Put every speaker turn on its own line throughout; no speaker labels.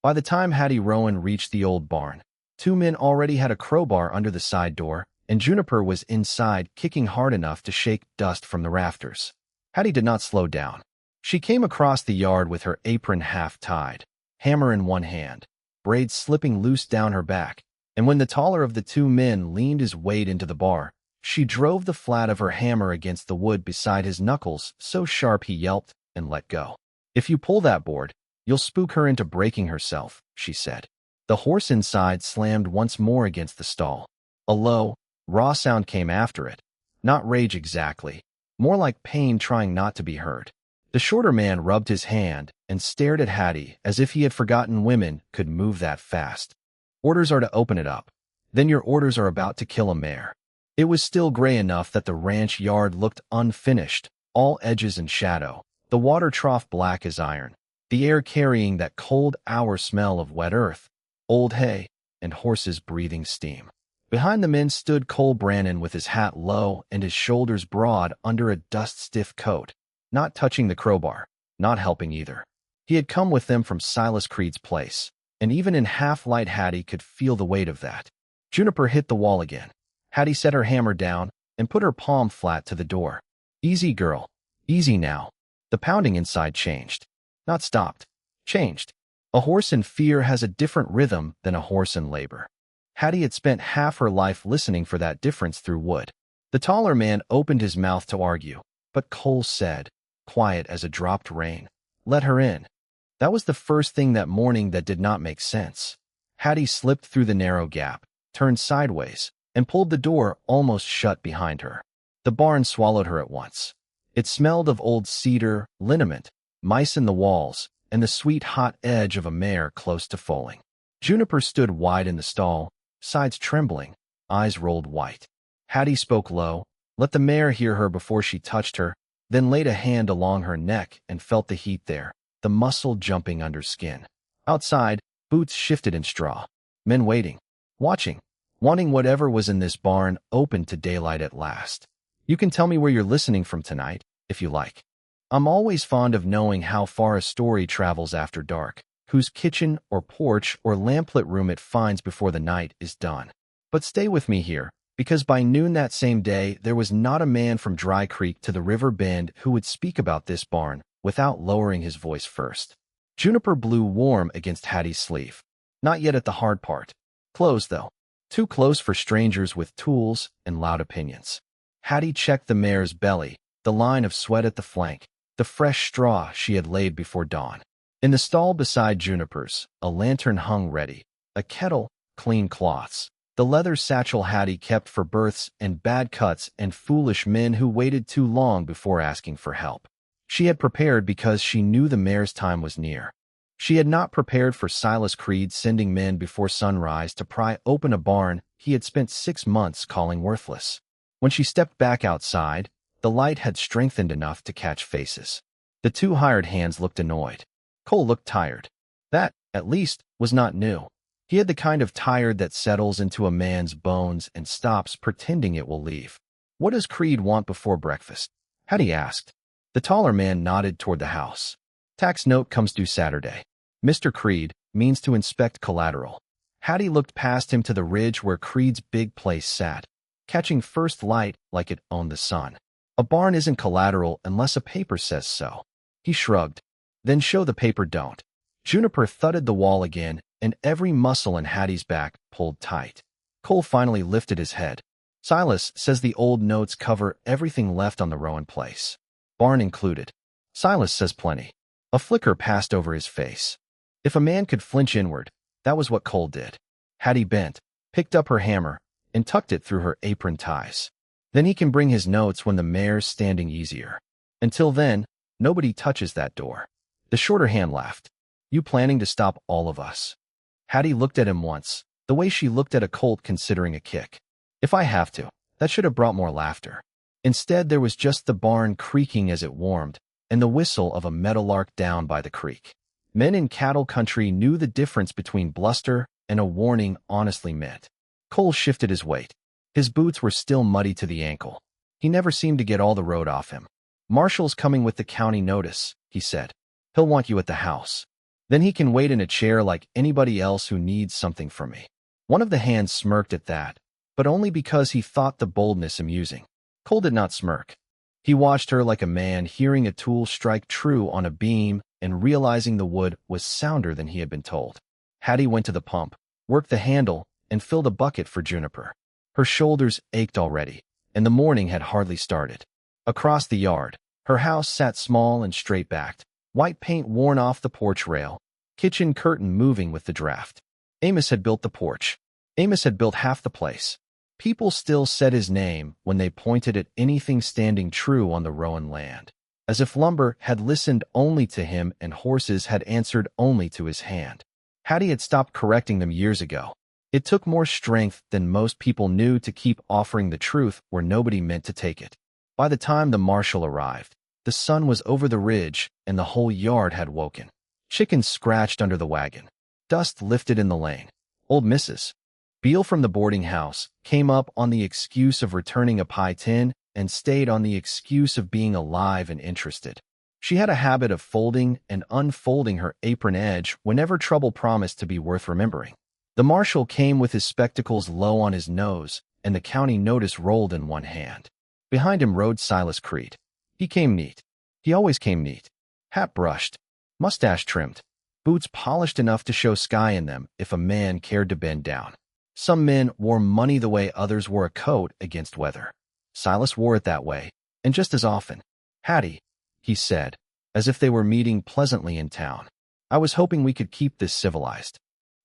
By the time Hattie Rowan reached the old barn, two men already had a crowbar under the side door, and Juniper was inside, kicking hard enough to shake dust from the rafters. Hattie did not slow down. She came across the yard with her apron half tied, hammer in one hand, braids slipping loose down her back, and when the taller of the two men leaned his weight into the bar, she drove the flat of her hammer against the wood beside his knuckles so sharp he yelped and let go. "If you pull that board, you'll spook her into breaking herself," she said. The horse inside slammed once more against the stall. A low, raw sound came after it. Not rage exactly, more like pain trying not to be heard. The shorter man rubbed his hand and stared at Hattie as if he had forgotten women could move that fast. "Orders are to open it up. Then your orders are about to kill a mare." It was still gray enough that the ranch yard looked unfinished, all edges and shadow, the water trough black as iron, the air carrying that cold hour smell of wet earth, old hay, and horses breathing steam. Behind the men stood Cole Brannon with his hat low and his shoulders broad under a dust-stiff coat, not touching the crowbar, not helping either. He had come with them from Silas Creed's place, and even in half-light Hattie could feel the weight of that. Juniper hit the wall again. Hattie set her hammer down and put her palm flat to the door. "Easy, girl. Easy now." The pounding inside changed. Not stopped. Changed. A horse in fear has a different rhythm than a horse in labor. Hattie had spent half her life listening for that difference through wood. The taller man opened his mouth to argue, but Cole said, quiet as a dropped rain, "Let her in." That was the first thing that morning that did not make sense. Hattie slipped through the narrow gap, turned sideways, and pulled the door almost shut behind her. The barn swallowed her at once. It smelled of old cedar, liniment, mice in the walls, and the sweet hot edge of a mare close to foaling. Juniper stood wide in the stall, sides trembling, eyes rolled white. Hattie spoke low, let the mare hear her before she touched her, then laid a hand along her neck and felt the heat there, the muscle jumping under skin. Outside, boots shifted in straw. Men waiting, watching, wanting whatever was in this barn open to daylight at last. "You can tell me where you're listening from tonight, if you like. I'm always fond of knowing how far a story travels after dark, whose kitchen or porch or lamplit room it finds before the night is done. But stay with me here, because by noon that same day there was not a man from Dry Creek to the river bend who would speak about this barn without lowering his voice first." Juniper blew warm against Hattie's sleeve. Not yet at the hard part. Close, though. Too close for strangers with tools and loud opinions. Hattie checked the mare's belly, the line of sweat at the flank, the fresh straw she had laid before dawn. In the stall beside Juniper's, a lantern hung ready, a kettle, clean cloths, the leather satchel Hattie kept for births and bad cuts and foolish men who waited too long before asking for help. She had prepared because she knew the mare's time was near. She had not prepared for Silas Creed sending men before sunrise to pry open a barn he had spent 6 months calling worthless. When she stepped back outside, the light had strengthened enough to catch faces. The two hired hands looked annoyed. Cole looked tired. That, at least, was not new. He had the kind of tired that settles into a man's bones and stops pretending it will leave. "What does Creed want before breakfast?" Hattie asked. The taller man nodded toward the house. "Tax note comes due Saturday. Mr. Creed means to inspect collateral." Hattie looked past him to the ridge where Creed's big place sat, catching first light like it owned the sun. "A barn isn't collateral unless a paper says so." He shrugged. "Then show the paper don't." Juniper thudded the wall again, and every muscle in Hattie's back pulled tight. Cole finally lifted his head. "Silas says the old notes cover everything left on the Rowan place. Barn included." "Silas says plenty." A flicker passed over his face. If a man could flinch inward, that was what Cole did. Hattie bent, picked up her hammer, and tucked it through her apron ties. "Then he can bring his notes when the mare's standing easier. Until then, nobody touches that door." The shorter hand laughed. "You planning to stop all of us?" Hattie looked at him once, the way she looked at a colt considering a kick. "If I have to." That should have brought more laughter. Instead, there was just the barn creaking as it warmed, and the whistle of a meadowlark down by the creek. Men in cattle country knew the difference between bluster and a warning honestly meant. Cole shifted his weight. His boots were still muddy to the ankle. He never seemed to get all the road off him. "Marshall's coming with the county notice," he said. "He'll want you at the house." Then he can wait in a chair like anybody else who needs something from me. One of the hands smirked at that, but only because he thought the boldness amusing. Cole did not smirk. He watched her like a man hearing a tool strike true on a beam and realizing the wood was sounder than he had been told. Hattie went to the pump, worked the handle, and filled a bucket for Juniper. Her shoulders ached already, and the morning had hardly started. Across the yard, her house sat small and straight-backed, white paint worn off the porch rail, kitchen curtain moving with the draft. Amos had built the porch. Amos had built half the place. People still said his name when they pointed at anything standing true on the Rowan land, as if lumber had listened only to him and horses had answered only to his hand. Hattie had stopped correcting them years ago. It took more strength than most people knew to keep offering the truth where nobody meant to take it. By the time the marshal arrived, the sun was over the ridge and the whole yard had woken. Chickens scratched under the wagon. Dust lifted in the lane. Old Mrs. Beale from the boarding house came up on the excuse of returning a pie tin and stayed on the excuse of being alive and interested. She had a habit of folding and unfolding her apron edge whenever trouble promised to be worth remembering. The marshal came with his spectacles low on his nose and the county notice rolled in one hand. Behind him rode Silas Creed. He came neat. He always came neat. Hat brushed, mustache trimmed, boots polished enough to show sky in them if a man cared to bend down. Some men wore money the way others wore a coat against weather. Silas wore it that way, and just as often. Hattie, he said, as if they were meeting pleasantly in town. I was hoping we could keep this civilized.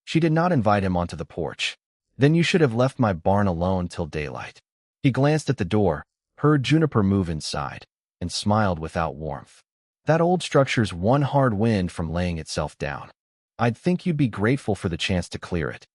She did not invite him onto the porch. Then you should have left my barn alone till daylight. He glanced at the door, heard Juniper move inside, and smiled without warmth. That old structure's one hard wind from laying itself down. I'd think you'd be grateful for the chance to clear it.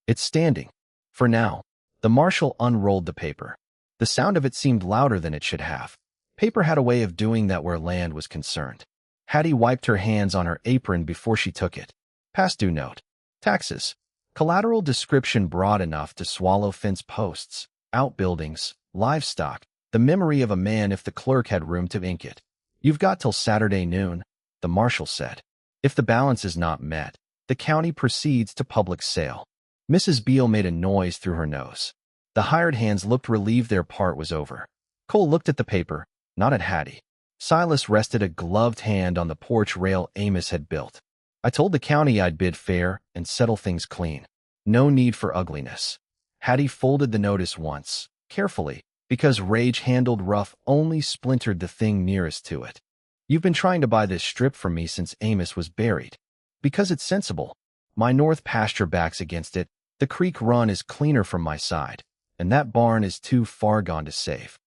It's standing. For now. The marshal unrolled the paper. The sound of it seemed louder than it should have. Paper had a way of doing that where land was concerned. Hattie wiped her hands on her apron before she took it. Past due note. Taxes. Collateral description broad enough to swallow fence posts, outbuildings, livestock, the memory of a man if the clerk had room to ink it. You've got till Saturday noon, the marshal said. If the balance is not met, the county proceeds to public sale. Mrs. Beale made a noise through her nose. The hired hands looked relieved their part was over. Cole looked at the paper, not at Hattie. Silas rested a gloved hand on the porch rail Amos had built. I told the county I'd bid fair and settle things clean. No need for ugliness. Hattie folded the notice once, carefully, because rage handled rough only splintered the thing nearest to it. You've been trying to buy this strip from me since Amos was buried. Because it's sensible. My north pasture backs against it. The creek run is cleaner from my side, and that barn is too far gone to save.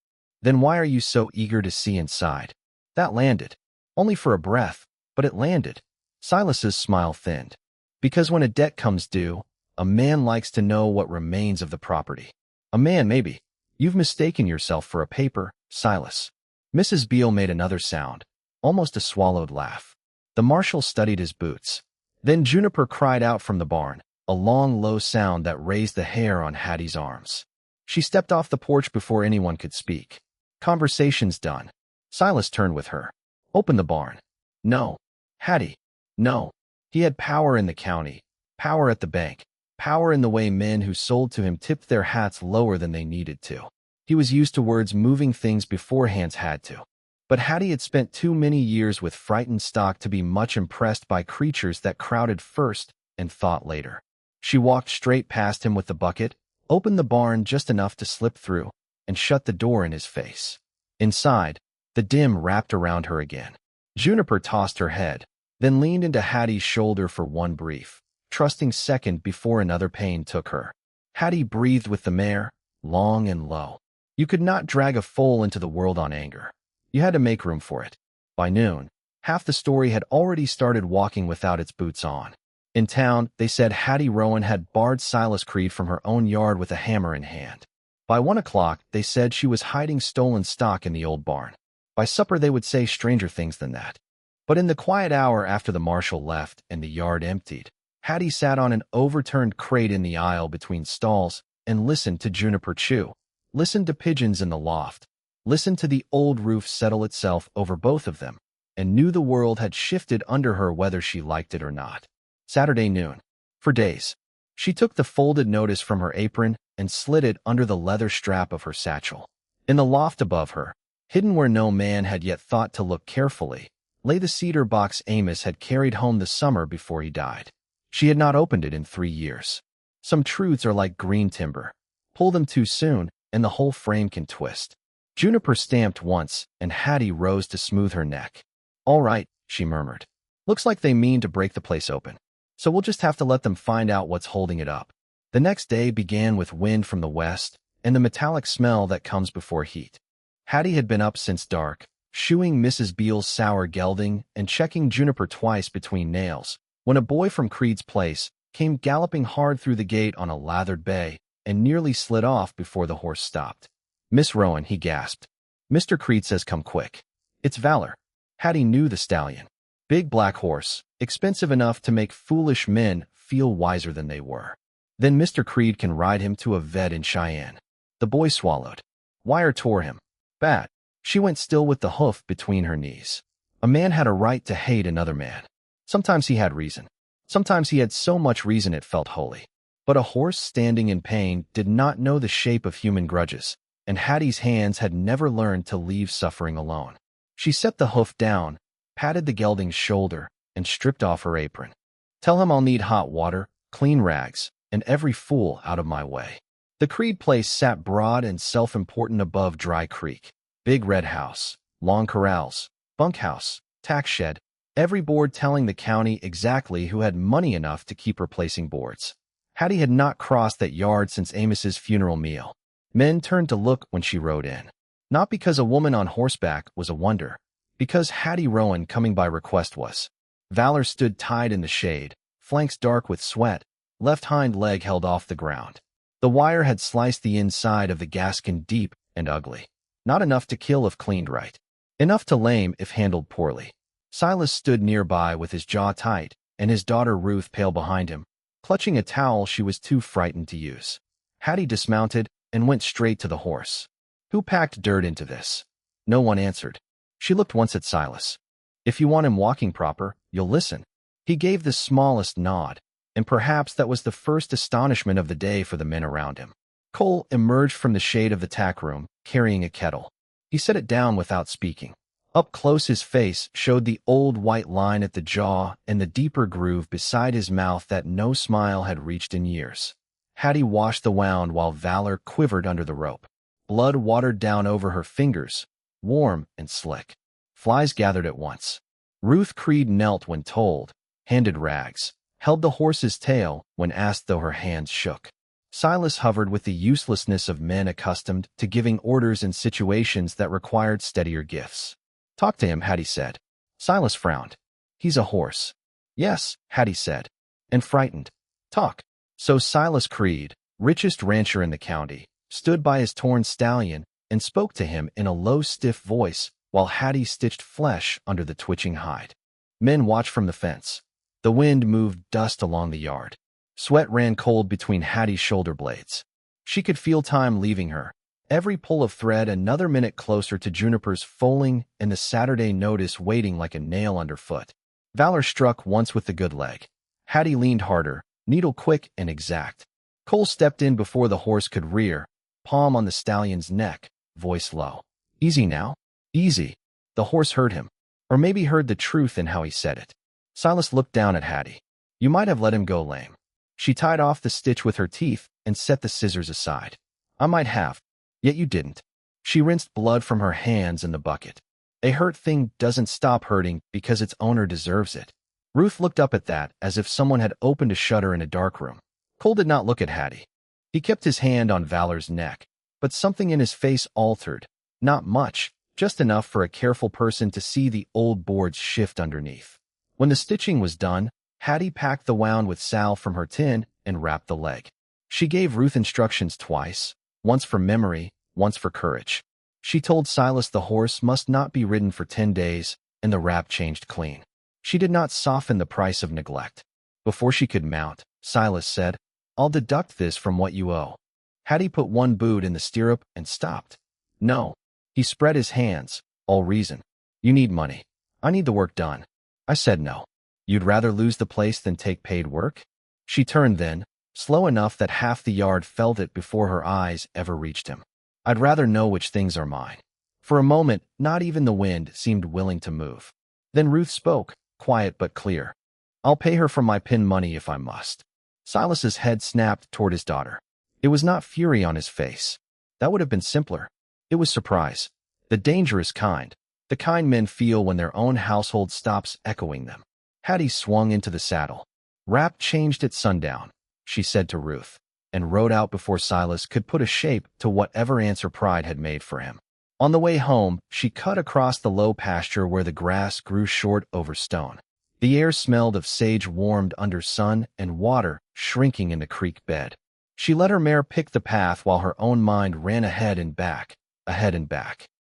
Then why are you so eager to see inside? That landed. Only for a breath, but it landed. Silas's smile thinned. Because when a debt comes due, a man likes to know what remains of the property. A man, maybe. You've mistaken yourself for a paper, Silas. Mrs. Beale made another sound, almost a swallowed laugh. The marshal studied his boots. Then Juniper cried out from the barn, a long, low sound that raised the hair on Hattie's arms. She stepped off the porch before anyone could speak. Conversation's done. Silas turned with her. Open the barn. No. Hattie. No. He had power in the county, power at the bank, power in the way men who sold to him tipped their hats lower than they needed to. He was used to words moving things before hands had to. But Hattie had spent too many years with frightened stock to be much impressed by creatures that crowded first and thought later. She walked straight past him with the bucket, opened the barn just enough to slip through, and shut the door in his face. Inside, the dim wrapped around her again. Juniper tossed her head, then leaned into Hattie's shoulder for one brief, trusting second before another pain took her. Hattie breathed with the mare, long and low. You could not drag a foal into the world on anger. You had to make room for it. By noon, half the story had already started walking without its boots on. In town, they said Hattie Rowan had barred Silas Creed from her own yard with a hammer in hand. By 1 o'clock, they said she was hiding stolen stock in the old barn. By supper, they would say stranger things than that. But in the quiet hour after the marshal left and the yard emptied, Hattie sat on an overturned crate in the aisle between stalls and listened to Juniper chew, listened to pigeons in the loft, listened to the old roof settle itself over both of them. and knew the world had shifted under her whether she liked it or not. Saturday noon. For days. She took the folded notice from her apron and slid it under the leather strap of her satchel. In the loft above her, hidden where no man had yet thought to look carefully, lay the cedar box Amos had carried home the summer before he died. She had not opened it in 3 years. Some truths are like green timber. Pull them too soon, and the whole frame can twist. Juniper stamped once, and Hattie rose to smooth her neck. "All right," she murmured. "Looks like they mean to break the place open. So we'll just have to let them find out what's holding it up." The next day began with wind from the west and the metallic smell that comes before heat. Hattie had been up since dark, shoeing Mrs. Beale's sour gelding and checking Juniper twice between nails, when a boy from Creed's place came galloping hard through the gate on a lathered bay and nearly slid off before the horse stopped. "Miss Rowan," he gasped. "Mr. Creed says come quick." "It's Valor." Hattie knew the stallion. Big black horse, expensive enough to make foolish men feel wiser than they were. "Then Mr. Creed can ride him to a vet in Cheyenne." The boy swallowed. Wire tore him. "Bad." She went still with the hoof between her knees. A man had a right to hate another man. Sometimes he had reason. Sometimes he had so much reason it felt holy. But a horse standing in pain did not know the shape of human grudges, and Hattie's hands had never learned to leave suffering alone. She set the hoof down, patted the gelding's shoulder, and stripped off her apron. "Tell him I'll need hot water, clean rags, and every fool out of my way." The Creed place sat broad and self-important above Dry Creek. Big red house, long corrals, bunkhouse, tack shed, every board telling the county exactly who had money enough to keep replacing boards. Hattie had not crossed that yard since Amos's funeral meal. Men turned to look when she rode in. Not because a woman on horseback was a wonder, because Hattie Rowan coming by request was. Valor stood tied in the shade, flanks dark with sweat, left hind leg held off the ground. The wire had sliced the inside of the gaskin deep and ugly. Not enough to kill if cleaned right. Enough to lame if handled poorly. Silas stood nearby with his jaw tight, and his daughter Ruth pale behind him, clutching a towel she was too frightened to use. Hattie dismounted and went straight to the horse. "Who packed dirt into this?" No one answered. She looked once at Silas. "If you want him walking proper, you'll listen." He gave the smallest nod, and perhaps that was the first astonishment of the day for the men around him. Cole emerged from the shade of the tack room, carrying a kettle. He set it down without speaking. Up close his face showed the old white line at the jaw and the deeper groove beside his mouth that no smile had reached in years. Hattie washed the wound while Valor quivered under the rope. Blood watered down over her fingers, warm and slick. Flies gathered at once. Ruth Creed knelt when told, handed rags, held the horse's tail when asked though her hands shook. Silas hovered with the uselessness of men accustomed to giving orders in situations that required steadier gifts. "Talk to him," Hattie said. Silas frowned. "He's a horse." "Yes," Hattie said, and frightened. "Talk." So Silas Creed, richest rancher in the county, stood by his torn stallion and spoke to him in a low, stiff voice while Hattie stitched flesh under the twitching hide. Men watched from the fence. The wind moved dust along the yard. Sweat ran cold between Hattie's shoulder blades. She could feel time leaving her, every pull of thread another minute closer to Juniper's foaling and the Saturday notice waiting like a nail underfoot. Valor struck once with the good leg. Hattie leaned harder, needle quick and exact. Cole stepped in before the horse could rear, palm on the stallion's neck, voice low. "Easy now. Easy." The horse heard him, or maybe heard the truth in how he said it. Silas looked down at Hattie. "You might have let him go lame." She tied off the stitch with her teeth and set the scissors aside. "I might have, yet you didn't." She rinsed blood from her hands in the bucket. A hurt thing doesn't stop hurting because its owner deserves it. Ruth looked up at that as if someone had opened a shutter in a dark room. Cole did not look at Hattie. He kept his hand on Valor's neck, but something in his face altered. Not much, just enough for a careful person to see the old boards shift underneath. When the stitching was done, Hattie packed the wound with salve from her tin and wrapped the leg. She gave Ruth instructions twice, once for memory, once for courage. She told Silas the horse must not be ridden for 10 days, and the wrap changed clean. She did not soften the price of neglect. Before she could mount, Silas said, "I'll deduct this from what you owe." Hattie put one boot in the stirrup and stopped. "No." He spread his hands. "All reason. You need money. I need the work done. I said no. You'd rather lose the place than take paid work? She turned then, slow enough that half the yard felt it before her eyes ever reached him. I'd rather know which things are mine. For a moment, not even the wind seemed willing to move. Then Ruth spoke, quiet but clear. I'll pay her from my pin money if I must. Silas's head snapped toward his daughter. It was not fury on his face. That would have been simpler. It was surprise. The dangerous kind. The kind men feel when their own household stops echoing them. Hattie swung into the saddle. Wrap changed at sundown, she said to Ruth, and rode out before Silas could put a shape to whatever answer pride had made for him. On the way home, she cut across the low pasture where the grass grew short over stone. The air smelled of sage warmed under sun and water shrinking in the creek bed. She let her mare pick the path while her own mind ran ahead and back.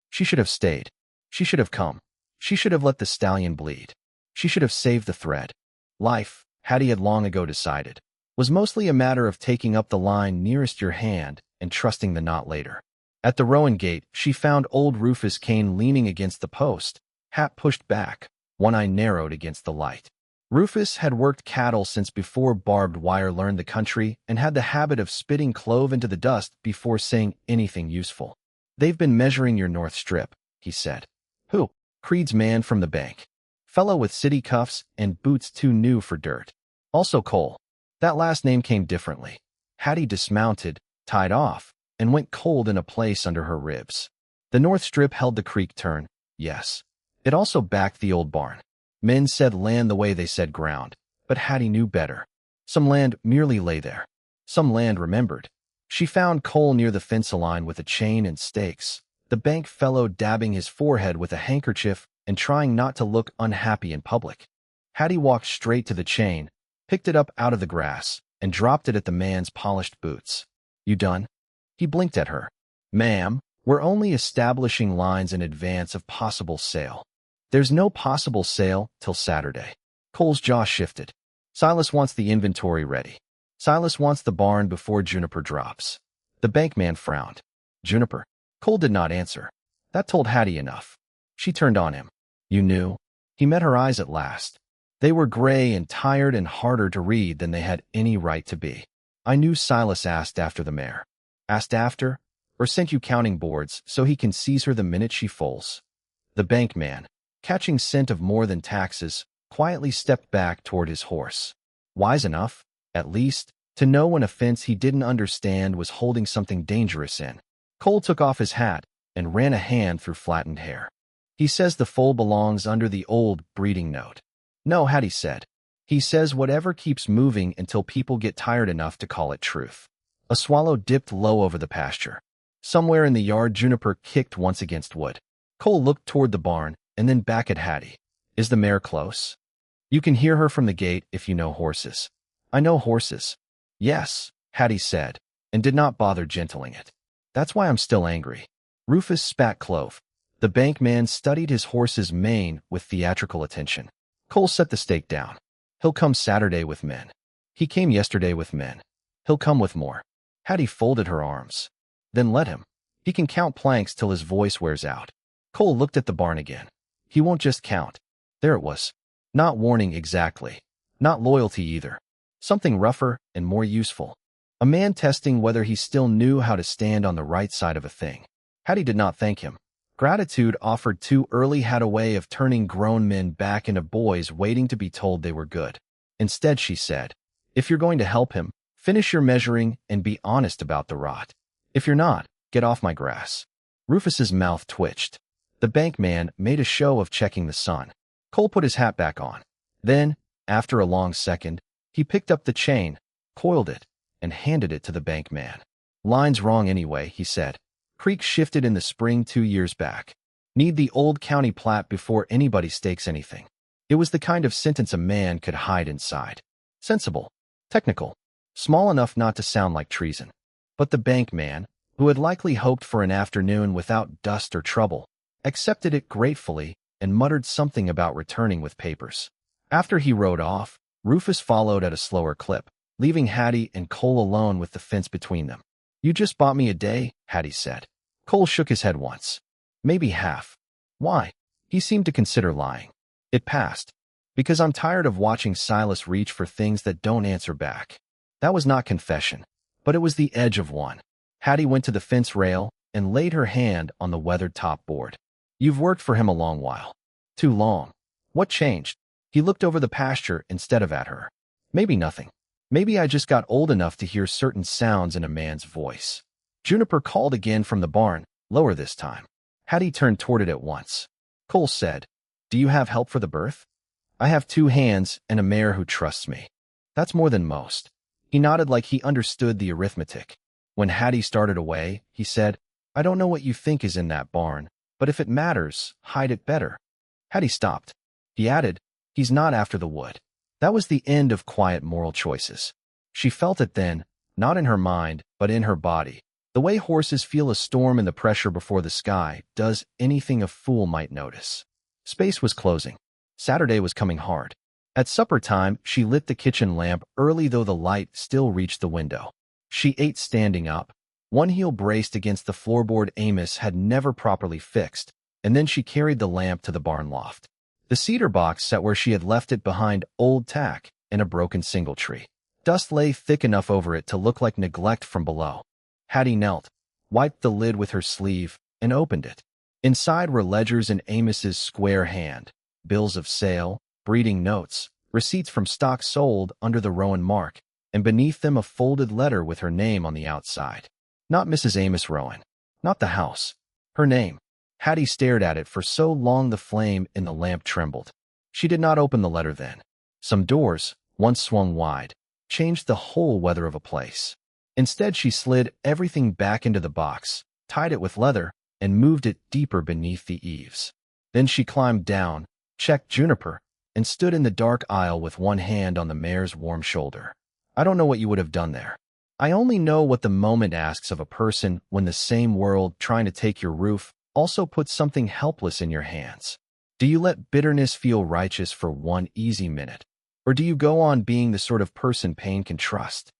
She should have stayed. She should have come. She should have let the stallion bleed. She should have saved the thread. Life, Hattie had long ago decided, was mostly a matter of taking up the line nearest your hand and trusting the knot later. At the Rowan gate, she found old Rufus Kane leaning against the post, hat pushed back, one eye narrowed against the light. Rufus had worked cattle since before barbed wire learned the country and had the habit of spitting clove into the dust before saying anything useful. They've been measuring your north strip, he said. Who? Creed's man from the bank. Fellow with city cuffs and boots too new for dirt. Also Cole. That last name came differently. Hattie dismounted, tied off, and went cold in a place under her ribs. The north strip held the creek turn, yes. It also backed the old barn. Men said land the way they said ground, but Hattie knew better. Some land merely lay there. Some land remembered. She found Cole near the fence line with a chain and stakes, the bank fellow dabbing his forehead with a handkerchief and trying not to look unhappy in public. Hattie walked straight to the chain, picked it up out of the grass, and dropped it at the man's polished boots. You done? He blinked at her. Ma'am, we're only establishing lines in advance of possible sale. There's no possible sale till Saturday. Cole's jaw shifted. Silas wants the inventory ready. Silas wants the barn before Juniper drops. The bankman frowned. Juniper? Cole did not answer. That told Hattie enough. She turned on him. You knew? He met her eyes at last. They were gray and tired and harder to read than they had any right to be. I knew Silas asked after the mare. Asked after? Or sent you counting boards so he can seize her the minute she foals? The bankman, catching scent of more than taxes, quietly stepped back toward his horse. Wise enough, at least, to know when a fence he didn't understand was holding something dangerous in. Cole took off his hat and ran a hand through flattened hair. He says the foal belongs under the old breeding note. No, Hattie said. He says whatever keeps moving until people get tired enough to call it truth. A swallow dipped low over the pasture. Somewhere in the yard, Juniper kicked once against wood. Cole looked toward the barn and then back at Hattie. Is the mare close? You can hear her from the gate if you know horses. I know horses. Yes, Hattie said, and did not bother gentling it. That's why I'm still angry. Rufus spat clove. The bankman studied his horse's mane with theatrical attention. Cole set the stake down. He'll come Saturday with men. He came yesterday with men. He'll come with more. Hattie folded her arms. Then let him. He can count planks till his voice wears out. Cole looked at the barn again. He won't just count. There it was. Not warning exactly. Not loyalty either. Something rougher and more useful. A man testing whether he still knew how to stand on the right side of a thing. Hattie did not thank him. Gratitude offered too early had a way of turning grown men back into boys waiting to be told they were good. Instead, she said, if you're going to help him, finish your measuring and be honest about the rot. If you're not, get off my grass. Rufus's mouth twitched. The bankman made a show of checking the sun. Cole put his hat back on. Then, after a long second, he picked up the chain, coiled it, and handed it to the bankman. Line's wrong anyway, he said. Creek shifted in the spring 2 years back. Need the old county plat before anybody stakes anything. It was the kind of sentence a man could hide inside. Sensible. Technical. Small enough not to sound like treason. But the bankman, who had likely hoped for an afternoon without dust or trouble, accepted it gratefully and muttered something about returning with papers. After he rode off, Rufus followed at a slower clip, leaving Hattie and Cole alone with the fence between them. You just bought me a day, Hattie said. Cole shook his head once. Maybe half. Why? He seemed to consider lying. It passed. Because I'm tired of watching Silas reach for things that don't answer back. That was not confession, but it was the edge of one. Hattie went to the fence rail and laid her hand on the weathered top board. You've worked for him a long while. Too long. What changed? He looked over the pasture instead of at her. Maybe nothing. Maybe I just got old enough to hear certain sounds in a man's voice. Juniper called again from the barn, lower this time. Hattie turned toward it at once. Cole said, "Do you have help for the birth?" "I have 2 hands and a mare who trusts me." "That's more than most." He nodded like he understood the arithmetic. When Hattie started away, he said, "I don't know what you think is in that barn, but if it matters, hide it better." Hattie stopped. He added, "He's not after the wood." That was the end of quiet moral choices. She felt it then, not in her mind, but in her body. The way horses feel a storm in the pressure before the sky does anything a fool might notice. Space was closing. Saturday was coming hard. At supper time, she lit the kitchen lamp early though the light still reached the window. She ate standing up. One heel braced against the floorboard Amos had never properly fixed, and then she carried the lamp to the barn loft. The cedar box sat where she had left it behind old tack and a broken singletree. Dust lay thick enough over it to look like neglect from below. Hattie knelt, wiped the lid with her sleeve, and opened it. Inside were ledgers in Amos's square hand, bills of sale, breeding notes, receipts from stock sold under the Rowan mark, and beneath them a folded letter with her name on the outside. Not Mrs. Amos Rowan. Not the house. Her name. Hattie stared at it for so long the flame in the lamp trembled. She did not open the letter then. Some doors, once swung wide, changed the whole weather of a place. Instead, she slid everything back into the box, tied it with leather, and moved it deeper beneath the eaves. Then she climbed down, checked Juniper, and stood in the dark aisle with one hand on the mare's warm shoulder. I don't know what you would have done there. I only know what the moment asks of a person when the same world trying to take your roof also puts something helpless in your hands. Do you let bitterness feel righteous for one easy minute? Or do you go on being the sort of person pain can trust?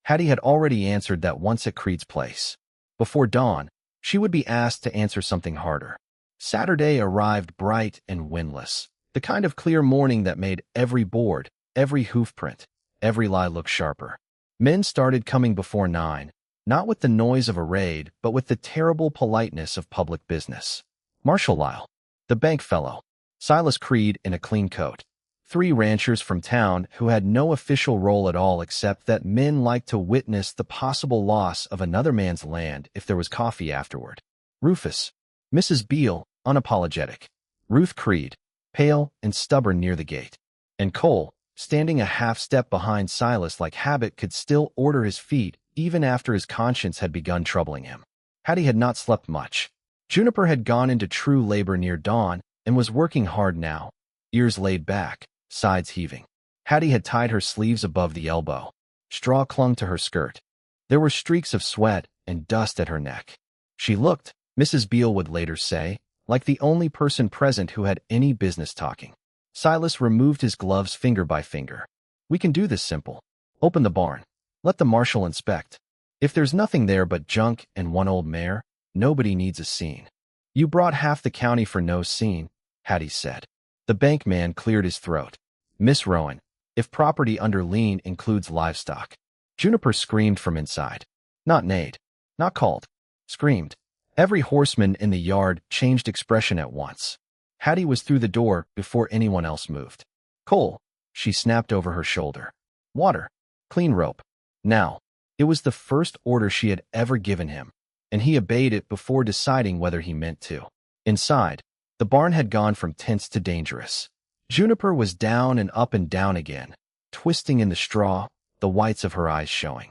Hattie had already answered that once at Creed's place. Before dawn, she would be asked to answer something harder. Saturday arrived bright and windless, the kind of clear morning that made every board, every hoofprint, every lie look sharper. Men started coming before 9, not with the noise of a raid, but with the terrible politeness of public business. Marshall Lyle, the bank fellow, Silas Creed in a clean coat, 3 ranchers from town who had no official role at all except that men liked to witness the possible loss of another man's land if there was coffee afterward. Rufus, Mrs. Beale, unapologetic, Ruth Creed, pale and stubborn near the gate, and Cole, standing a half-step behind Silas like habit could still order his feet even after his conscience had begun troubling him. Hattie had not slept much. Juniper had gone into true labor near dawn and was working hard now, ears laid back, sides heaving. Hattie had tied her sleeves above the elbow. Straw clung to her skirt. There were streaks of sweat and dust at her neck. She looked, Mrs. Beale would later say, like the only person present who had any business talking. Silas removed his gloves finger by finger. We can do this simple. Open the barn. Let the marshal inspect. If there's nothing there but junk and one old mare, nobody needs a scene. You brought half the county for no scene, Hattie said. The bank man cleared his throat. Miss Rowan, if property under lien includes livestock. Juniper screamed from inside. Not neighed. Not called. Screamed. Every horseman in the yard changed expression at once. Hattie was through the door before anyone else moved. Cole, she snapped over her shoulder. Water. Clean rope. Now. It was the first order she had ever given him, and he obeyed it before deciding whether he meant to. Inside, the barn had gone from tense to dangerous. Juniper was down and down again, twisting in the straw, the whites of her eyes showing.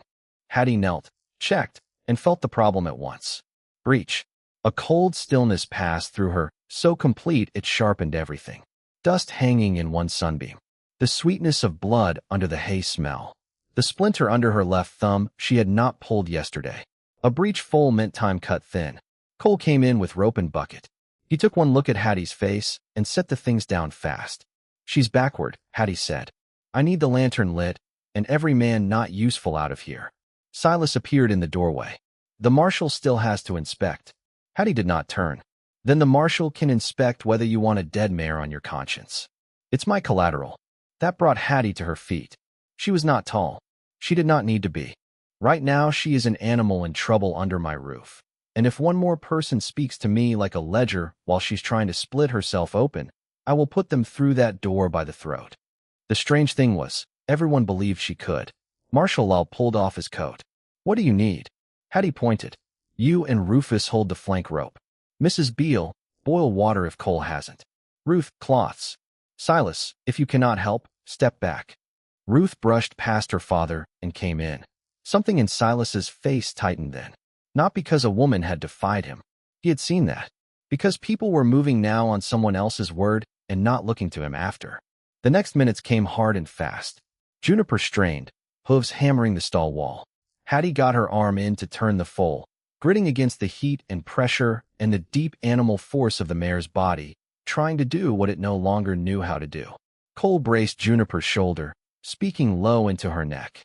Hattie knelt, checked, and felt the problem at once. Breech. A cold stillness passed through her, so complete it sharpened everything. Dust hanging in one sunbeam. The sweetness of blood under the hay smell. The splinter under her left thumb she had not pulled yesterday. A breech foal meant time cut thin. Cole came in with rope and bucket. He took one look at Hattie's face and set the things down fast. She's backward, Hattie said. I need the lantern lit, and every man not useful out of here. Silas appeared in the doorway. The marshal still has to inspect. Hattie did not turn. Then the marshal can inspect whether you want a dead mare on your conscience. It's my collateral. That brought Hattie to her feet. She was not tall. She did not need to be. Right now she is an animal in trouble under my roof. And if one more person speaks to me like a ledger while she's trying to split herself open, I will put them through that door by the throat. The strange thing was, everyone believed she could. Marshal Law pulled off his coat. What do you need? Hattie pointed. You and Rufus hold the flank rope. Mrs. Beale, boil water if Cole hasn't. Ruth, cloths. Silas, if you cannot help, step back. Ruth brushed past her father and came in. Something in Silas's face tightened then. Not because a woman had defied him. He had seen that. Because people were moving now on someone else's word and not looking to him after. The next minutes came hard and fast. Juniper strained, hooves hammering the stall wall. Hattie got her arm in to turn the foal, gritting against the heat and pressure and the deep animal force of the mare's body, trying to do what it no longer knew how to do. Cole braced Juniper's shoulder, speaking low into her neck.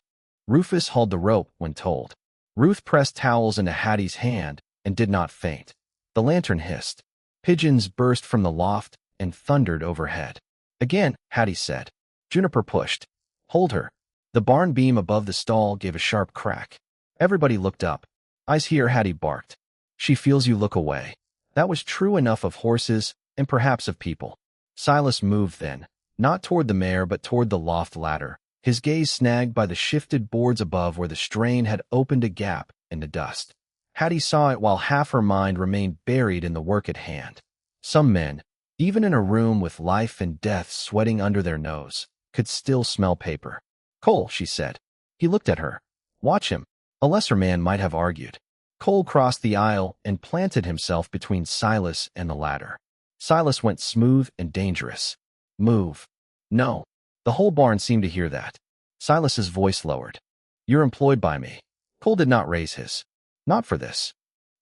Rufus hauled the rope when told. Ruth pressed towels into Hattie's hand and did not faint. The lantern hissed. Pigeons burst from the loft and thundered overhead. Again, Hattie said. Juniper pushed. Hold her. The barn beam above the stall gave a sharp crack. Everybody looked up. Eyes here, Hattie barked. She feels you look away. That was true enough of horses and perhaps of people. Silas moved then, not toward the mare but toward the loft ladder, his gaze snagged by the shifted boards above where the strain had opened a gap in the dust. Hattie saw it while half her mind remained buried in the work at hand. Some men, even in a room with life and death sweating under their nose, could still smell paper. Cole, she said. He looked at her. Watch him. A lesser man might have argued. Cole crossed the aisle and planted himself between Silas and the ladder. Silas went smooth and dangerous. Move. No. The whole barn seemed to hear that. Silas's voice lowered. You're employed by me. Cole did not raise his. Not for this.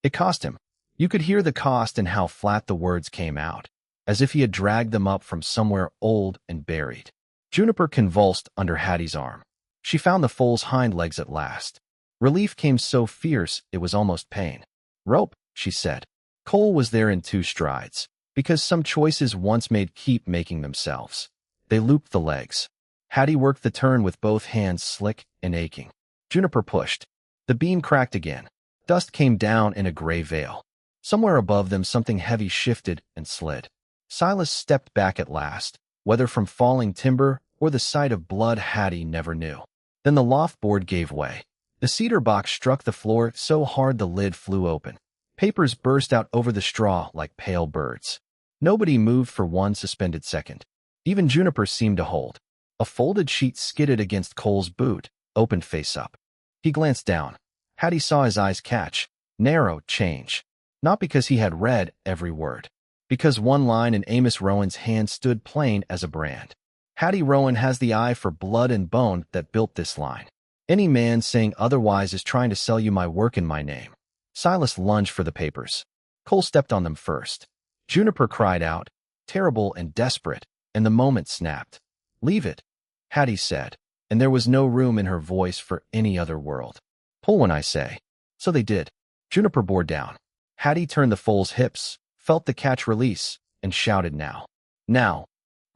It cost him. You could hear the cost in how flat the words came out, as if he had dragged them up from somewhere old and buried. Juniper convulsed under Hattie's arm. She found the foal's hind legs at last. Relief came so fierce it was almost pain. Rope, she said. Cole was there in 2 strides, because some choices once made keep making themselves. They looped the legs. Hattie worked the turn with both hands slick and aching. Juniper pushed. The beam cracked again. Dust came down in a gray veil. Somewhere above them something heavy shifted and slid. Silas stepped back at last, whether from falling timber or the sight of blood Hattie never knew. Then the loft board gave way. The cedar box struck the floor so hard the lid flew open. Papers burst out over the straw like pale birds. Nobody moved for one suspended second. Even Juniper seemed to hold. A folded sheet skidded against Cole's boot, opened face up. He glanced down. Hattie saw his eyes catch, narrow, change. Not because he had read every word. Because one line in Amos Rowan's hand stood plain as a brand. Hattie Rowan has the eye for blood and bone that built this line. Any man saying otherwise is trying to sell you my work in my name. Silas lunged for the papers. Cole stepped on them first. Juniper cried out, terrible and desperate, and the moment snapped. Leave it, Hattie said, and there was no room in her voice for any other world. Pull when I say. So they did. Juniper bore down. Hattie turned the foal's hips, felt the catch release, and shouted now. Now.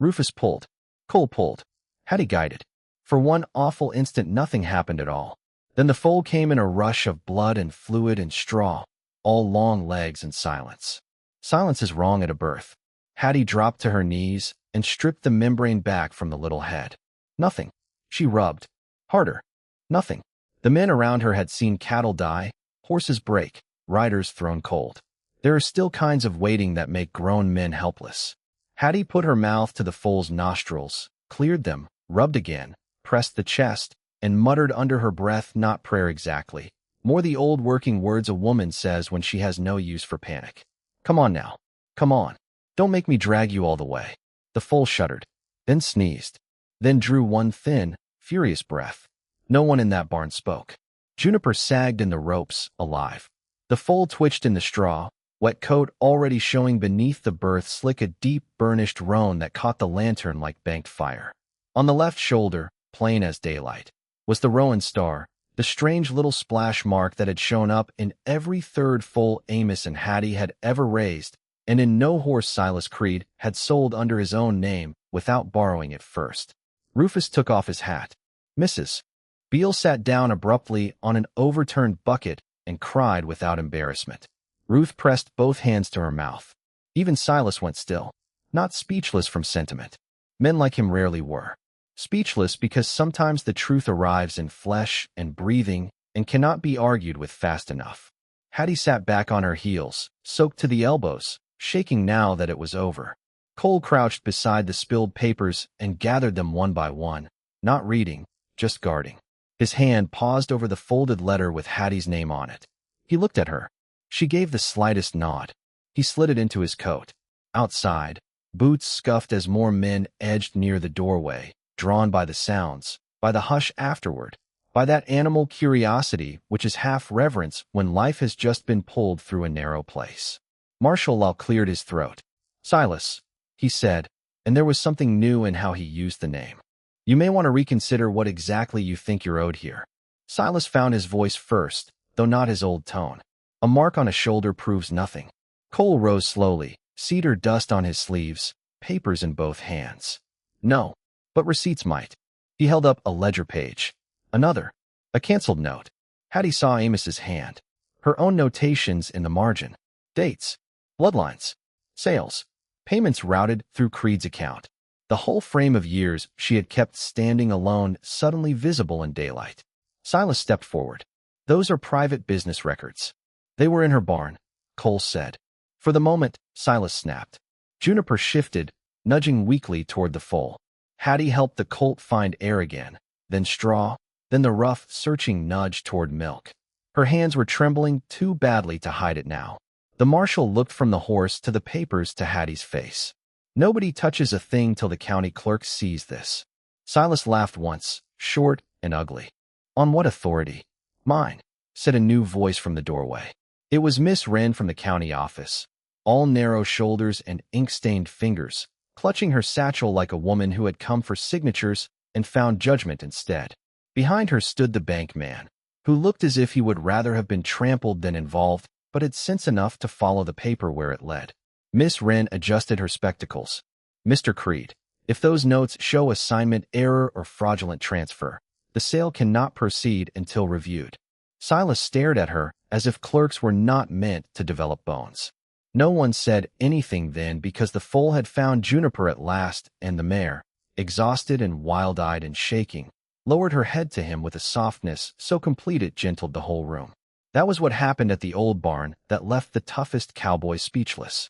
Rufus pulled. Cole pulled. Hattie guided. For one awful instant nothing happened at all. Then the foal came in a rush of blood and fluid and straw, all long legs and silence. Silence is wrong at a birth. Hattie dropped to her knees and stripped the membrane back from the little head. Nothing. She rubbed. Harder. Nothing. The men around her had seen cattle die, horses break, riders thrown cold. There are still kinds of waiting that make grown men helpless. Hattie put her mouth to the foal's nostrils, cleared them, rubbed again, pressed the chest, and muttered under her breath, not prayer exactly, more the old working words a woman says when she has no use for panic. Come on now. Come on. Don't make me drag you all the way. The foal shuddered, then sneezed, then drew one thin, furious breath. No one in that barn spoke. Juniper sagged in the ropes, alive. The foal twitched in the straw, wet coat already showing beneath the berth slick a deep, burnished roan that caught the lantern like banked fire. On the left shoulder, plain as daylight, was the Rowan star, the strange little splash mark that had shown up in every third foal Amos and Hattie had ever raised, and in no horse Silas Creed had sold under his own name without borrowing it first. Rufus took off his hat. Mrs. Beale sat down abruptly on an overturned bucket and cried without embarrassment. Ruth pressed both hands to her mouth. Even Silas went still, not speechless from sentiment. Men like him rarely were. Speechless because sometimes the truth arrives in flesh and breathing and cannot be argued with fast enough. Hattie sat back on her heels, soaked to the elbows, shaking now that it was over. Cole crouched beside the spilled papers and gathered them one by one, not reading, just guarding. His hand paused over the folded letter with Hattie's name on it. He looked at her. She gave the slightest nod. He slid it into his coat. Outside, boots scuffed as more men edged near the doorway, drawn by the sounds, by the hush afterward, by that animal curiosity which is half reverence when life has just been pulled through a narrow place. Marshall Law cleared his throat. Silas, he said, and there was something new in how he used the name. You may want to reconsider what exactly you think you're owed here. Silas found his voice first, though not his old tone. A mark on a shoulder proves nothing. Cole rose slowly, cedar dust on his sleeves, papers in both hands. No, but receipts might. He held up a ledger page. Another. A canceled note. Hattie saw Amos's hand. Her own notations in the margin. Dates. Bloodlines. Sales. Payments routed through Creed's account. The whole frame of years she had kept standing alone suddenly visible in daylight. Silas stepped forward. Those are private business records. They were in her barn, Cole said. For the moment, Silas snapped. Juniper shifted, nudging weakly toward the foal. Hattie helped the colt find air again, then straw, then the rough, searching nudge toward milk. Her hands were trembling too badly to hide it now. The marshal looked from the horse to the papers to Hattie's face. Nobody touches a thing till the county clerk sees this. Silas laughed once, short and ugly. On what authority? Mine, said a new voice from the doorway. It was Miss Wren from the county office, all narrow shoulders and ink-stained fingers, clutching her satchel like a woman who had come for signatures and found judgment instead. Behind her stood the bank man, who looked as if he would rather have been trampled than involved, but had sense enough to follow the paper where it led. Miss Wren adjusted her spectacles. Mr. Creed, if those notes show assignment error or fraudulent transfer, the sale cannot proceed until reviewed. Silas stared at her as if clerks were not meant to develop bones. No one said anything then because the foal had found Juniper at last, and the mare, exhausted and wild-eyed and shaking, lowered her head to him with a softness so complete it gentled the whole room. That was what happened at the old barn that left the toughest cowboy speechless.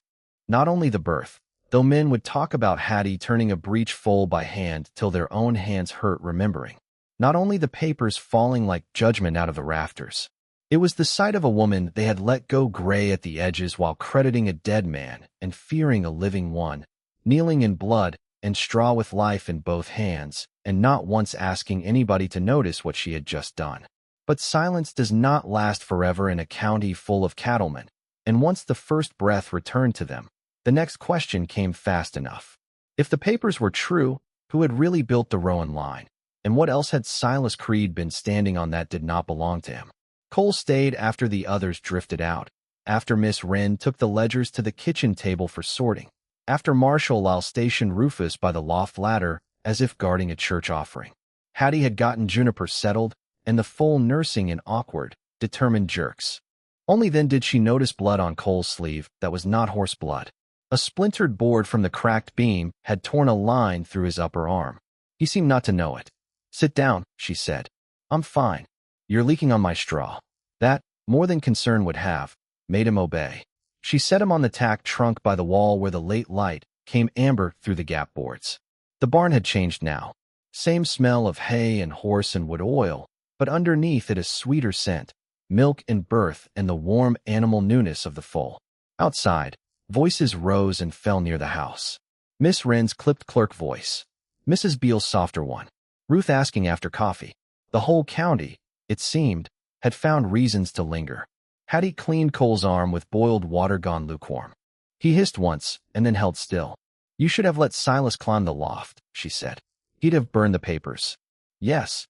Not only the birth, though men would talk about Hattie turning a breech foal by hand till their own hands hurt remembering. Not only the papers falling like judgment out of the rafters. It was the sight of a woman they had let go gray at the edges while crediting a dead man and fearing a living one, kneeling in blood and straw with life in both hands, and not once asking anybody to notice what she had just done. But silence does not last forever in a county full of cattlemen, and once the first breath returned to them, the next question came fast enough. If the papers were true, who had really built the Rowan line? And what else had Silas Creed been standing on that did not belong to him? Cole stayed after the others drifted out, after Miss Wren took the ledgers to the kitchen table for sorting, after Marshall Law stationed Rufus by the loft ladder as if guarding a church offering. Hattie had gotten Juniper settled, and the foal nursing in awkward, determined jerks. Only then did she notice blood on Cole's sleeve that was not horse blood. A splintered board from the cracked beam had torn a line through his upper arm. He seemed not to know it. Sit down, she said. I'm fine. You're leaking on my straw. That, more than concern would have, made him obey. She set him on the tack trunk by the wall where the late light came amber through the gap boards. The barn had changed now. Same smell of hay and horse and wood oil, but underneath it a sweeter scent, milk and birth and the warm animal newness of the foal. Outside, voices rose and fell near the house. Miss Wren's clipped clerk voice. Mrs. Beale's softer one. Ruth asking after coffee. The whole county, it seemed, had found reasons to linger. Hattie cleaned Cole's arm with boiled water gone lukewarm. He hissed once and then held still. You should have let Silas climb the loft, she said. He'd have burned the papers. Yes.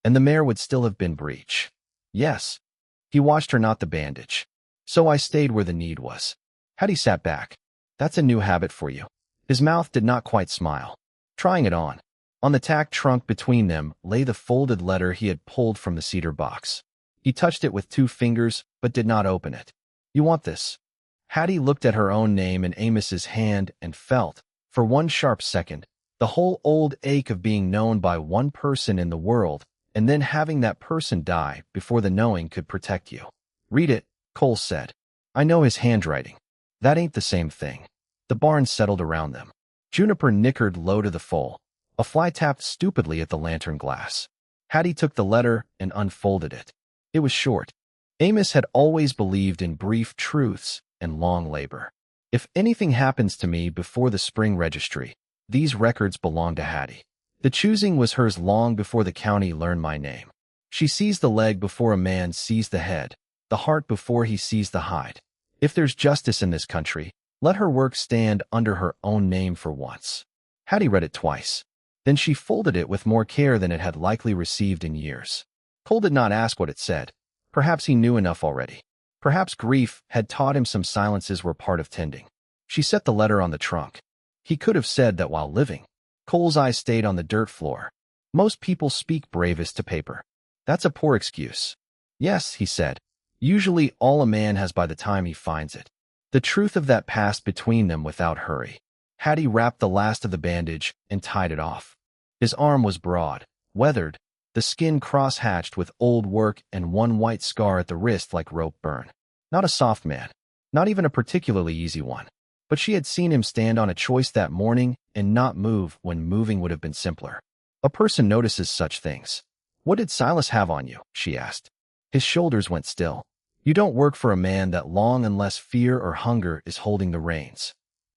And the mare would still have been breech. Yes. He watched her knot the bandage. So I stayed where the need was. Hattie sat back. That's a new habit for you. His mouth did not quite smile. Trying it on. On the tack trunk between them lay the folded letter he had pulled from the cedar box. He touched it with 2 fingers, but did not open it. You want this? Hattie looked at her own name in Amos's hand and felt, for one sharp second, the whole old ache of being known by one person in the world and then having that person die before the knowing could protect you. Read it, Cole said. I know his handwriting. That ain't the same thing. The barn settled around them. Juniper nickered low to the foal. A fly tapped stupidly at the lantern glass. Hattie took the letter and unfolded it. It was short. Amos had always believed in brief truths and long labor. If anything happens to me before the spring registry, these records belong to Hattie. The choosing was hers long before the county learned my name. She sees the leg before a man sees the head, the heart before he sees the hide. If there's justice in this country, let her work stand under her own name for once. Hattie read it twice. Then she folded it with more care than it had likely received in years. Cole did not ask what it said. Perhaps he knew enough already. Perhaps grief had taught him some silences were part of tending. She set the letter on the trunk. He could have said that while living. Cole's eyes stayed on the dirt floor. Most people speak bravest to paper. That's a poor excuse. Yes, he said. Usually all a man has by the time he finds it. The truth of that passed between them without hurry. Hattie wrapped the last of the bandage and tied it off. His arm was broad, weathered, the skin cross-hatched with old work and one white scar at the wrist like rope burn. Not a soft man, not even a particularly easy one. But she had seen him stand on a choice that morning and not move when moving would have been simpler. A person notices such things. What did Silas have on you? She asked. His shoulders went still. You don't work for a man that long unless fear or hunger is holding the reins.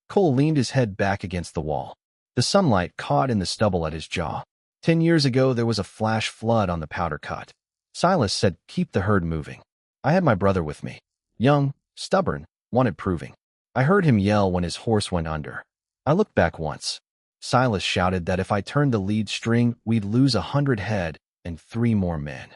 Cole leaned his head back against the wall. The sunlight caught in the stubble at his jaw. 10 years ago there was a flash flood on the powder cut. Silas said, keep the herd moving. I had my brother with me. Young, stubborn, wanted proving. I heard him yell when his horse went under. I looked back once. Silas shouted that if I turned the lead string, we'd lose 100 head and 3 more men.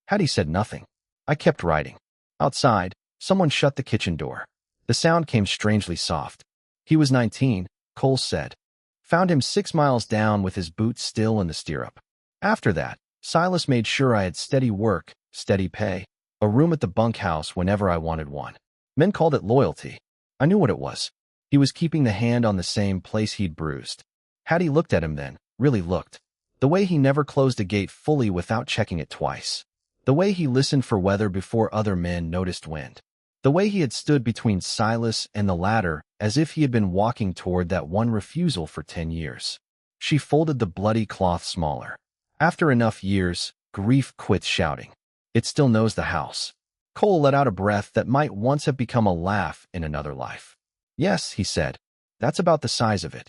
Hattie said nothing. I kept riding. Outside, someone shut the kitchen door. The sound came strangely soft. He was 19, Cole said. Found him 6 miles down with his boots still in the stirrup. After that, Silas made sure I had steady work, steady pay, a room at the bunkhouse whenever I wanted one. Men called it loyalty. I knew what it was. He was keeping the hand on the same place he'd bruised. Hattie looked at him then, really looked. The way he never closed a gate fully without checking it twice. The way he listened for weather before other men noticed wind. The way he had stood between Silas and the ladder as if he had been walking toward that one refusal for 10 years. She folded the bloody cloth smaller. After enough years, grief quits shouting. It still knows the house. Cole let out a breath that might once have become a laugh in another life. Yes, he said. That's about the size of it.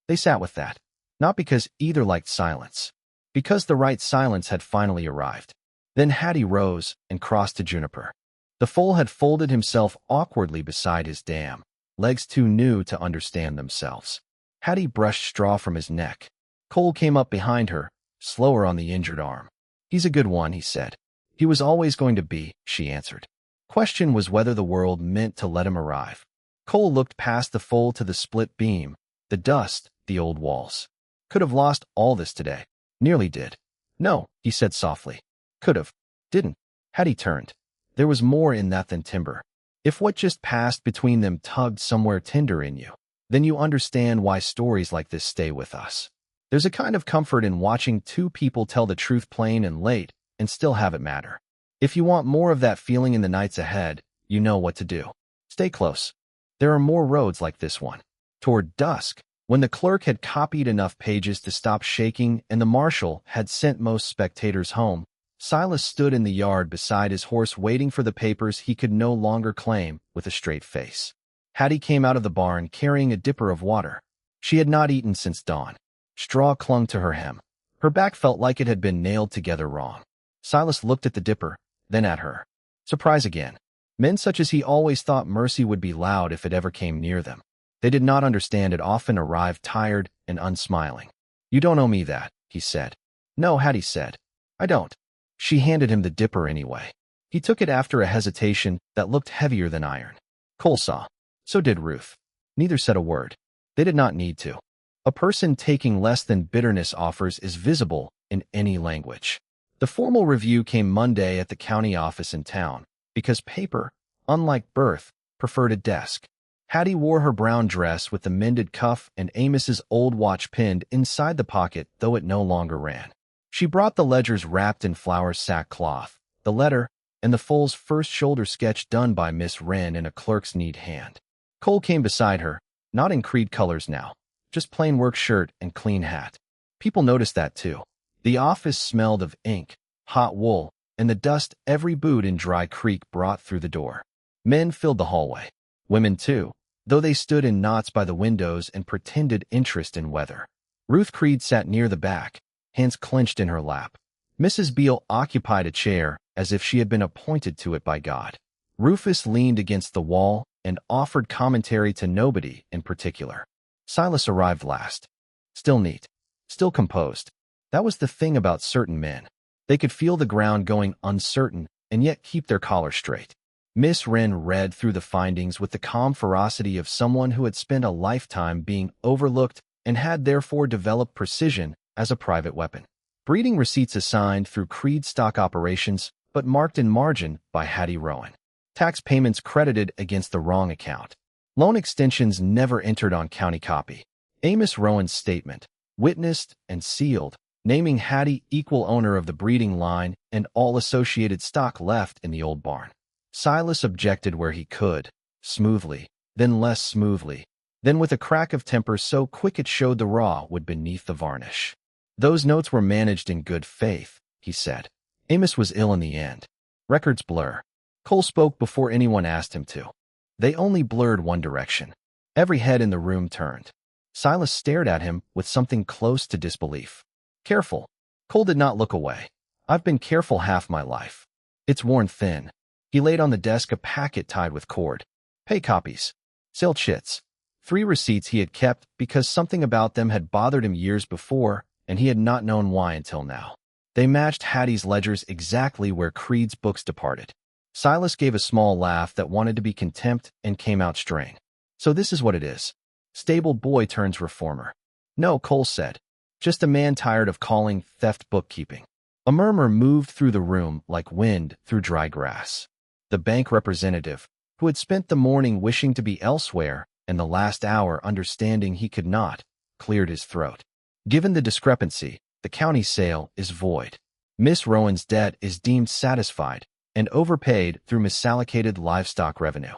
They sat with that. Not because either liked silence. Because the right silence had finally arrived. Then Hattie rose and crossed to Juniper. The foal had folded himself awkwardly beside his dam, legs too new to understand themselves. Hattie brushed straw from his neck. Cole came up behind her, slower on the injured arm. He's a good one, he said. He was always going to be, she answered. Question was whether the world meant to let him arrive. Cole looked past the foal to the split beam, the dust, the old walls. Could have lost all this today. Nearly did. No, he said softly. Could have. Didn't. Hattie turned. There was more in that than timber. If what just passed between them tugged somewhere tender in you, then you understand why stories like this stay with us. There's a kind of comfort in watching 2 people tell the truth plain and late and still have it matter. If you want more of that feeling in the nights ahead, you know what to do. Stay close. There are more roads like this one. Toward dusk, when the clerk had copied enough pages to stop shaking and the marshal had sent most spectators home, Silas stood in the yard beside his horse waiting for the papers he could no longer claim with a straight face. Hattie came out of the barn carrying a dipper of water. She had not eaten since dawn. Straw clung to her hem. Her back felt like it had been nailed together wrong. Silas looked at the dipper, then at her. Surprise again. Men such as he always thought mercy would be loud if it ever came near them. They did not understand it often arrived tired and unsmiling. You don't owe me that, he said. No, Hattie said. I don't. She handed him the dipper anyway. He took it after a hesitation that looked heavier than iron. Cole saw. So did Ruth. Neither said a word. They did not need to. A person taking less than bitterness offers is visible in any language. The formal review came Monday at the county office in town, because paper, unlike birth, preferred a desk. Hattie wore her brown dress with the mended cuff and Amos's old watch pinned inside the pocket, though it no longer ran. She brought the ledgers wrapped in flour sackcloth, the letter, and the foal's first shoulder sketch done by Miss Wren in a clerk's neat hand. Cole came beside her, not in Creed colors now, just plain work shirt and clean hat. People noticed that too. The office smelled of ink, hot wool, and the dust every boot in Dry Creek brought through the door. Men filled the hallway. Women too, though they stood in knots by the windows and pretended interest in weather. Ruth Creed sat near the back, hands clenched in her lap. Mrs. Beale occupied a chair as if she had been appointed to it by God. Rufus leaned against the wall and offered commentary to nobody in particular. Silas arrived last. Still neat. Still composed. That was the thing about certain men. They could feel the ground going uncertain and yet keep their collar straight. Miss Wren read through the findings with the calm ferocity of someone who had spent a lifetime being overlooked and had therefore developed precision as a private weapon. Breeding receipts assigned through Creed stock operations, but marked in margin by Hattie Rowan. Tax payments credited against the wrong account. Loan extensions never entered on county copy. Amos Rowan's statement, witnessed and sealed, naming Hattie equal owner of the breeding line and all associated stock left in the old barn. Silas objected where he could, smoothly, then less smoothly, then with a crack of temper so quick it showed the raw wood beneath the varnish. Those notes were managed in good faith, he said. Amos was ill in the end. Records blur. Cole spoke before anyone asked him to. They only blurred one direction. Every head in the room turned. Silas stared at him with something close to disbelief. Careful. Cole did not look away. I've been careful half my life. It's worn thin. He laid on the desk a packet tied with cord. Pay copies. Sale chits. 3 receipts he had kept because something about them had bothered him years before, and he had not known why until now. They matched Hattie's ledgers exactly where Creed's books departed. Silas gave a small laugh that wanted to be contempt and came out straying. So this is what it is. Stable boy turns reformer. No, Cole said. Just a man tired of calling theft bookkeeping. A murmur moved through the room like wind through dry grass. The bank representative, who had spent the morning wishing to be elsewhere and the last hour understanding he could not, cleared his throat. Given the discrepancy, the county sale is void. Miss Rowan's debt is deemed satisfied and overpaid through misallocated livestock revenue.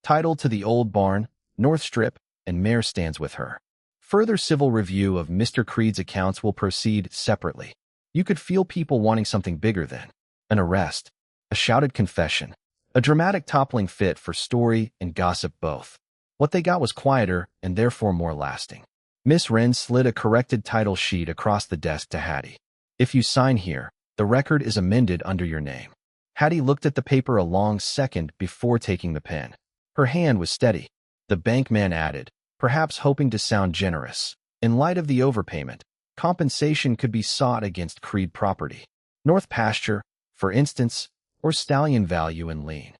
Title to the old barn, North Strip, and mare stands with her. Further civil review of Mr. Creed's accounts will proceed separately. You could feel people wanting something bigger than an arrest, a shouted confession, a dramatic toppling fit for story and gossip both. What they got was quieter and therefore more lasting. Miss Wren slid a corrected title sheet across the desk to Hattie. If you sign here, the record is amended under your name. Hattie looked at the paper a long second before taking the pen. Her hand was steady. The bankman added, perhaps hoping to sound generous. In light of the overpayment, compensation could be sought against Creed property. North pasture, for instance, or stallion value in lean.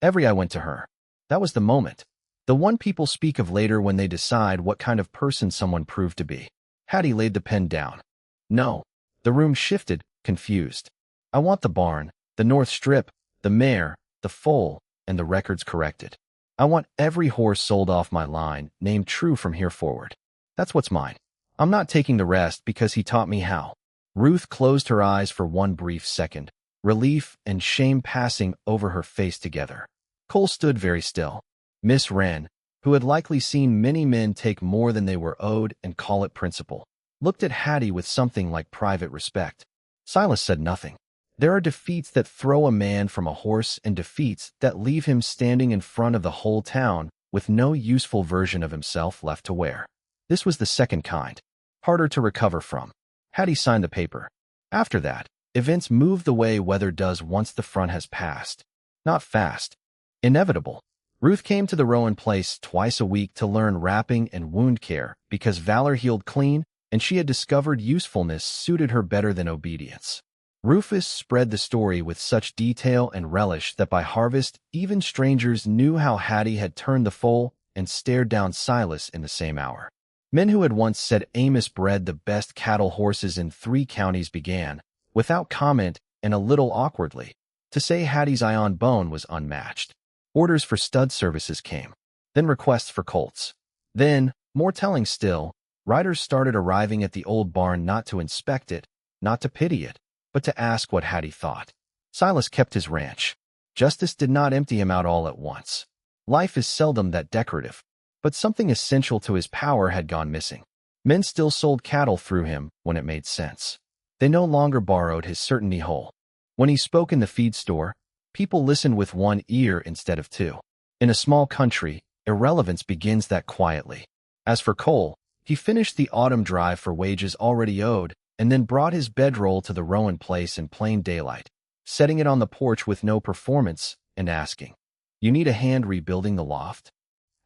Every eye went to her. That was the moment. The one people speak of later when they decide what kind of person someone proved to be. Hattie laid the pen down. No. The room shifted, confused. I want the barn, the North Strip, the mare, the foal, and the records corrected. I want every horse sold off my line, named true from here forward. That's what's mine. I'm not taking the rest because he taught me how. Ruth closed her eyes for one brief second, relief and shame passing over her face together. Cole stood very still. Miss Wren, who had likely seen many men take more than they were owed and call it principle, looked at Hattie with something like private respect. Silas said nothing. There are defeats that throw a man from a horse and defeats that leave him standing in front of the whole town with no useful version of himself left to wear. This was the second kind, harder to recover from. Hattie signed the paper. After that, events moved the way weather does once the front has passed. Not fast. Inevitable. Ruth came to the Rowan place twice a week to learn wrapping and wound care because valor healed clean, and she had discovered usefulness suited her better than obedience. Rufus spread the story with such detail and relish that by harvest, even strangers knew how Hattie had turned the foal and stared down Silas in the same hour. Men who had once said Amos bred the best cattle horses in 3 counties began, without comment and a little awkwardly, to say Hattie's unborn was unmatched. Orders for stud services came, then requests for colts. Then, more telling still, riders started arriving at the old barn not to inspect it, not to pity it, but to ask what Hattie thought. Silas kept his ranch. Justice did not empty him out all at once. Life is seldom that decorative, but something essential to his power had gone missing. Men still sold cattle through him when it made sense. They no longer borrowed his certainty whole. When he spoke in the feed store, people listened with one ear instead of two. In a small country, irrelevance begins that quietly. As for Cole, he finished the autumn drive for wages already owed and then brought his bedroll to the Rowan place in plain daylight, setting it on the porch with no performance and asking, "You need a hand rebuilding the loft?"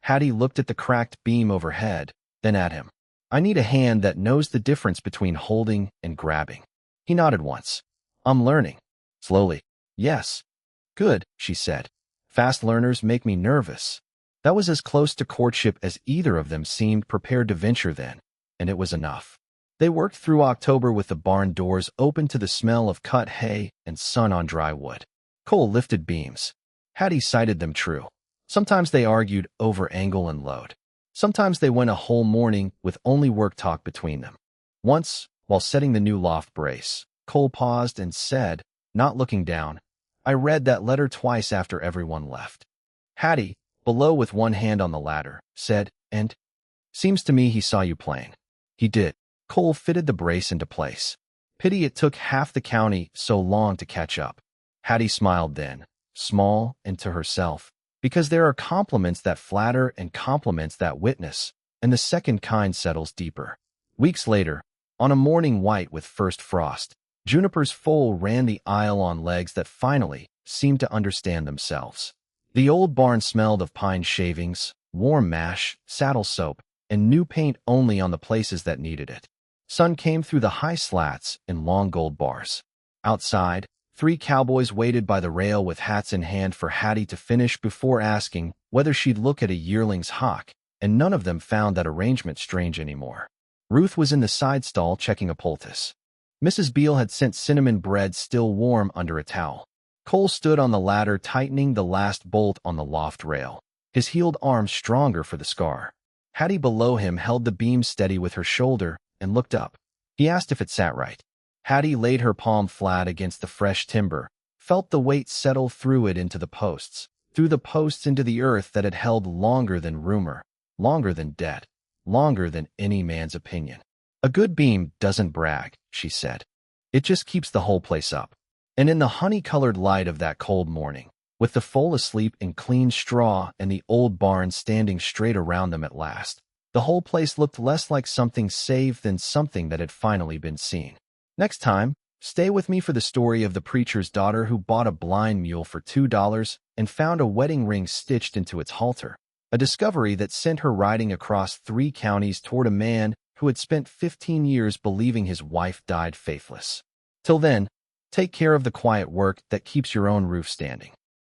Hattie looked at the cracked beam overhead, then at him. "I need a hand that knows the difference between holding and grabbing." He nodded once. "I'm learning." Slowly. "Yes." "Good," she said. "Fast learners make me nervous." That was as close to courtship as either of them seemed prepared to venture then, and it was enough. They worked through October with the barn doors open to the smell of cut hay and sun on dry wood. Cole lifted beams. Hattie sighted them true. Sometimes they argued over angle and load. Sometimes they went a whole morning with only work talk between them. Once, while setting the new loft brace, Cole paused and said, not looking down, "I read that letter twice after everyone left." Hattie, below with one hand on the ladder, said, "And? Seems to me he saw you plain." "He did." Cole fitted the brace into place. Pity it took half the county so long to catch up. Hattie smiled then, small and to herself, because there are compliments that flatter and compliments that witness, and the second kind settles deeper. Weeks later, on a morning white with first frost, Juniper's foal ran the aisle on legs that finally seemed to understand themselves. The old barn smelled of pine shavings, warm mash, saddle soap, and new paint only on the places that needed it. Sun came through the high slats in long gold bars. Outside, 3 cowboys waited by the rail with hats in hand for Hattie to finish before asking whether she'd look at a yearling's hock, and none of them found that arrangement strange anymore. Ruth was in the side stall checking a poultice. Mrs. Beale had sent cinnamon bread still warm under a towel. Cole stood on the ladder tightening the last bolt on the loft rail, his healed arm stronger for the scar. Hattie below him held the beam steady with her shoulder and looked up. He asked if it sat right. Hattie laid her palm flat against the fresh timber, felt the weight settle through it into the posts, through the posts into the earth that had held longer than rumor, longer than debt, longer than any man's opinion. "A good beam doesn't brag," she said. "It just keeps the whole place up." And in the honey-colored light of that cold morning, with the foal asleep in clean straw and the old barn standing straight around them at last, the whole place looked less like something saved than something that had finally been seen. Next time, stay with me for the story of the preacher's daughter who bought a blind mule for $2 and found a wedding ring stitched into its halter, a discovery that sent her riding across 3 counties toward a man who had spent 15 years believing his wife died faithless. Till then, take care of the quiet work that keeps your own roof standing.